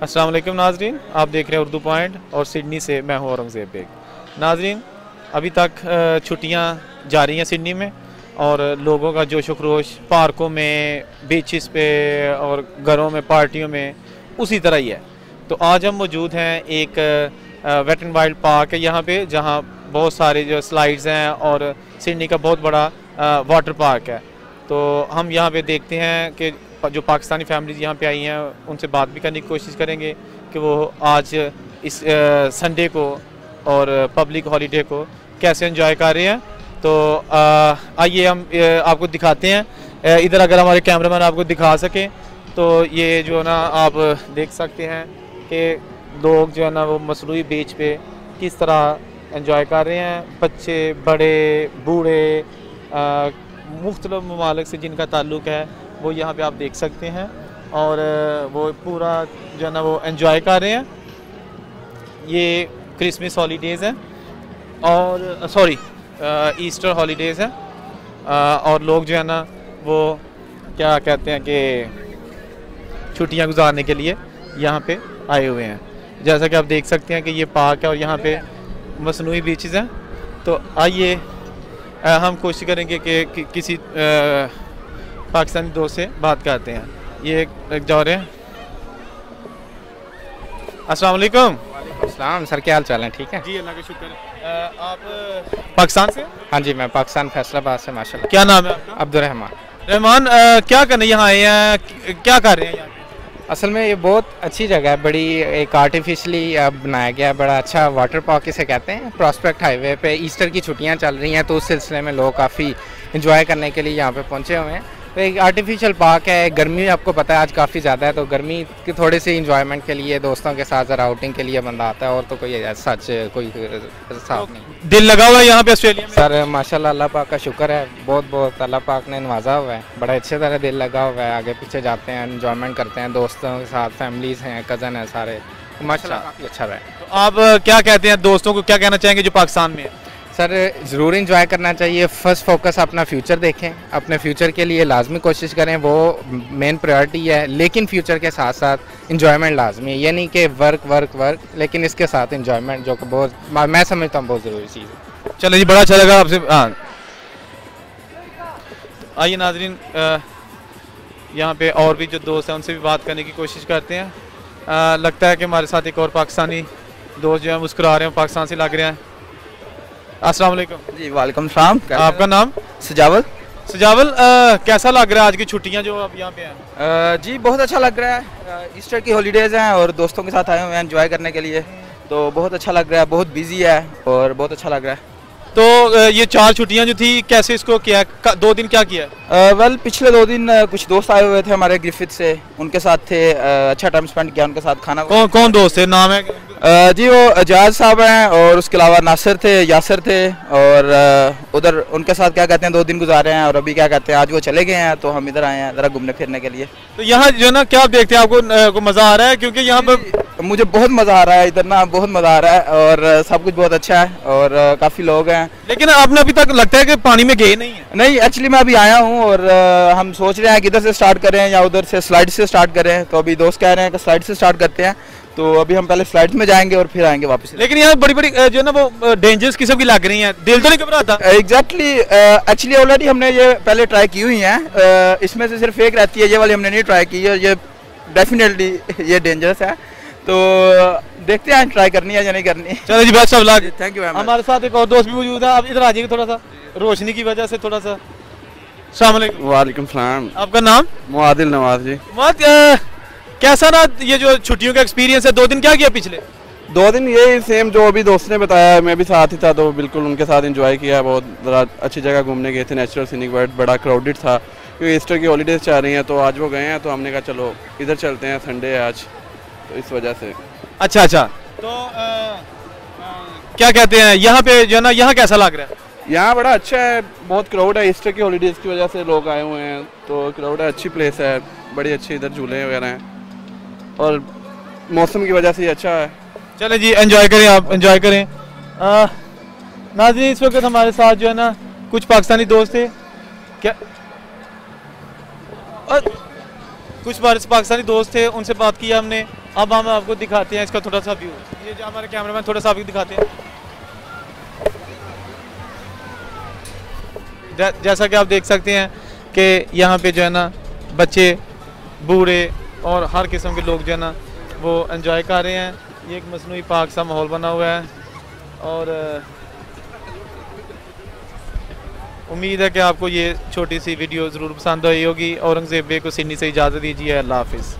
अस्सलाम वालेकुम नाजरीन, आप देख रहे हैं उर्दू पॉइंट और सिडनी से मैं हूँ औरंगज़ेब बेग। नाजरीन, अभी तक छुट्टियाँ जारी हैं सिडनी में और लोगों का जोश व खरोश पार्कों में, बीचेस पे और घरों में, पार्टियों में उसी तरह ही है। तो आज हम मौजूद हैं एक वेट एंड वाइल्ड पार्क है यहाँ पे, जहाँ बहुत सारे जो स्लाइड्स हैं और सिडनी का बहुत बड़ा वाटर पार्क है। तो हम यहाँ पे देखते हैं कि जो पाकिस्तानी फैमिलीज़ यहाँ पे आई हैं उनसे बात भी करने की कोशिश करेंगे कि वो आज इस संडे को और पब्लिक हॉलीडे को कैसे एंजॉय कर रहे हैं। तो आइए हम आपको दिखाते हैं। इधर अगर हमारे कैमरामैन आपको दिखा सकें तो ये जो ना आप देख सकते हैं कि लोग जो है ना वो मसरूई बीच पे किस तरह एंजॉय कर रहे हैं। बच्चे, बड़े, बूढ़े, मुख्तलिफ ममालिक से जिनका ताल्लुक़ है वो यहाँ पे आप देख सकते हैं और वो पूरा जो है ना वो एंजॉय कर रहे हैं। ये क्रिसमस हॉलीडेज़ हैं और सॉरी ईस्टर हॉलीडेज़ हैं और लोग जो है ना वो क्या कहते हैं कि छुट्टियाँ गुजारने के लिए यहाँ पे आए हुए हैं। जैसा कि आप देख सकते हैं कि ये पार्क है और यहाँ पे मसनूई बीचेस हैं। तो आइए हम कोशिश करेंगे कि किसी पाकिस्तानी दोस्त से बात करते हैं। ये एक दौर है। अस्सलाम वालेकुम। अस्सलाम सर, क्या हाल चाल है? ठीक है जी, अल्लाह का शुक्र है। आप पाकिस्तान से? हाँ जी, मैं पाकिस्तान फैसलाबाद से। माशाल्लाह। क्या नाम है आपका? अब्दुल रहमान। क्या करने यहाँ आए हैं, क्या कर रहे हैं यहाँ पे? असल में ये बहुत अच्छी जगह है, बड़ी एक आर्टिफिशली बनाया गया है, बड़ा अच्छा वाटर पार्क इसे कहते हैं। प्रॉस्पेक्ट हाईवे पे ईस्टर की छुट्टियां चल रही हैं तो उस सिलसिले में लोग काफ़ी इंजॉय करने के लिए यहाँ पे पहुँचे हुए हैं। तो एक आर्टिफिशियल पार्क है। गर्मी आपको पता है आज काफ़ी ज़्यादा है, तो गर्मी की थोड़ी सी इंजॉयमेंट के लिए दोस्तों के साथ ज़रा आउटिंग के लिए बंदा आता है, और तो कोई सच कोई साफ नहीं। दिल लगा हुआ है यहाँ पे ऑस्ट्रेलिया में? सर माशाल्लाह अल्लाह पाक का शुक्र है, बहुत बहुत अल्लाह पाक ने नवाजा हुआ है, बड़ा अच्छे तरह दिल लगा हुआ है। आगे पीछे जाते हैं, इंजॉयमेंट करते हैं दोस्तों के साथ, फैमिलीज़ हैं, कज़न हैं सारे, तो माशाल्लाह काफ़ी अच्छा रहा है। तो आप क्या कहते हैं, दोस्तों को क्या कहना चाहेंगे जो पाकिस्तान में है? सर ज़रूर इंजॉय करना चाहिए। फर्स्ट फोकस अपना फ्यूचर देखें, अपने फ्यूचर के लिए लाजमी कोशिश करें, वो मेन प्रायोरिटी है। लेकिन फ्यूचर के साथ साथ इंजॉयमेंट लाजमी है, ये नहीं कि वर्क वर्क वर्क, लेकिन इसके साथ इंजॉयमेंट जो कि बहुत मैं समझता हूँ बहुत ज़रूरी चीज़ है। चलो जी, बड़ा अच्छा लगा आपसे। हाँ, आइए नाजरीन, यहाँ पे और भी जो दोस्त हैं उनसे भी बात करने की कोशिश करते हैं। लगता है कि हमारे साथ एक और पाकिस्तानी दोस्त जो है मुस्कुरा रहे हैं, पाकिस्तान से लग रहे हैं। अस्सलाम वालेकुम। जी वालेकुम सलाम। आपका नाम? सजावल। सजावल, कैसा लग रहा है आज की छुट्टियां जो अब यहाँ पे हैं? जी बहुत अच्छा लग रहा है। ईस्टर की हॉलीडेज़ हैं और दोस्तों के साथ आए हुए हैं एंजॉय करने के लिए, तो बहुत अच्छा लग रहा है। बहुत बिजी है और बहुत अच्छा लग रहा है। तो ये 4 छुट्टियां जो थी कैसे इसको किया? 2 दिन क्या किया? वेल पिछले 2 दिन कुछ दोस्त आए हुए थे हमारे ग्रिफिथ से, उनके साथ थे, अच्छा टाइम स्पेंड किया उनके साथ। खाना कौन दोस्त थे, नाम है? जी वो एजाज साहब हैं और उसके अलावा नासिर थे, यासर थे, और उधर उनके साथ क्या कहते हैं 2 दिन गुजारे हैं, और अभी क्या कहते हैं आज वो चले गए हैं, तो हम इधर आए हैं ज़रा घूमने फिरने के लिए। तो यहाँ जो है ना क्या आप देखते हैं, आपको मज़ा आ रहा है? क्योंकि यहाँ पर मुझे बहुत मज़ा आ रहा है, इधर ना बहुत मज़ा आ रहा है और सब कुछ बहुत अच्छा है और काफ़ी लोग हैं। लेकिन आपने अभी तक लगता है कि पानी में गए नहीं है? नहीं, एक्चुअली मैं अभी आया हूँ और हम सोच रहे हैं कि इधर से स्टार्ट करें या उधर से स्लाइड से स्टार्ट करें, तो अभी दोस्त कह रहे हैं कि स्लाइड से स्टार्ट करते हैं, तो अभी हम पहले स्लाइड्स में जाएंगे और फिर आएंगे वापस। लेकिन यहाँ बड़ी बड़ी जो है ना वो डेंजरस किस्म की लग रही हैं, दिल तो नहीं घबराता? एग्जैक्टली, एक्चुअली ऑलरेडी हमने ये पहले ट्राई की हुई हैं, इसमें से सिर्फ एक रहती है, ये वाली हमने नहीं ट्राई की है, ये डेफिनेटली ये डेंजरस है, तो देखते हैं ट्राई करनी है या नहीं करनी। चलो जी, best of luck. Thank you. हमारे साथ एक और दोस्त भी मौजूद है, आप इधर आ जाइए थोड़ा सा, रोशनी की वजह से थोड़ा सा। अस्सलाम वालेकुम। वालेकुम सलाम। आपका नाम? मुआदिल नवाज जी। कैसा ना ये जो छुट्टियों का एक्सपीरियंस है? 2 दिन क्या किया पिछले? 2 दिन यही सेम जो अभी दोस्त ने बताया, मैं भी साथ ही था, तो बिल्कुल उनके साथ एंजॉय किया। बहुत ज़रा अच्छी जगह घूमने गए थे, नेचुरल सीनिक वर्ड, बड़ा क्राउडेड था क्योंकि ईस्टर की हॉलीडेज चल रही हैं, तो आज वो गए हैं, तो हमने कहा चलो इधर चलते हैं, संडे है आज, तो इस वजह से। अच्छा, तो क्या कहते हैं यहाँ पे जो है ना, यहाँ कैसा लग रहा है? यहाँ बड़ा अच्छा है, बहुत क्राउड है, ईस्टर की हॉलीडेज की वजह से लोग आए हुए हैं, तो क्राउड है, अच्छी प्लेस है, बड़ी अच्छी, इधर झूले वगैरह हैं और मौसम की वजह से अच्छा है। चले जी, एंजॉय करें, आप एंजॉय करें। नाज़रीन, इस वक्त हमारे साथ जो है ना कुछ पाकिस्तानी दोस्त थे। क्या कुछ पाकिस्तानी दोस्त थे, उनसे बात किया हमने। अब हम आपको दिखाते हैं इसका थोड़ा सा व्यू। ये जो हमारे कैमरामैन थोड़ा सा आपको दिखाते हैं। जैसा कि आप देख सकते हैं कि यहाँ पे जो है ना बच्चे, बूढ़े और हर किस्म के लोग जो है ना वो एंजॉय कर रहे हैं। ये एक मसनूई पार्क सा माहौल बना हुआ है और उम्मीद है कि आपको ये छोटी सी वीडियो ज़रूर पसंद आई होगी। औरंगज़ेब बेग को सिडनी से इजाज़त दीजिए। अल्लाह हाफिज़।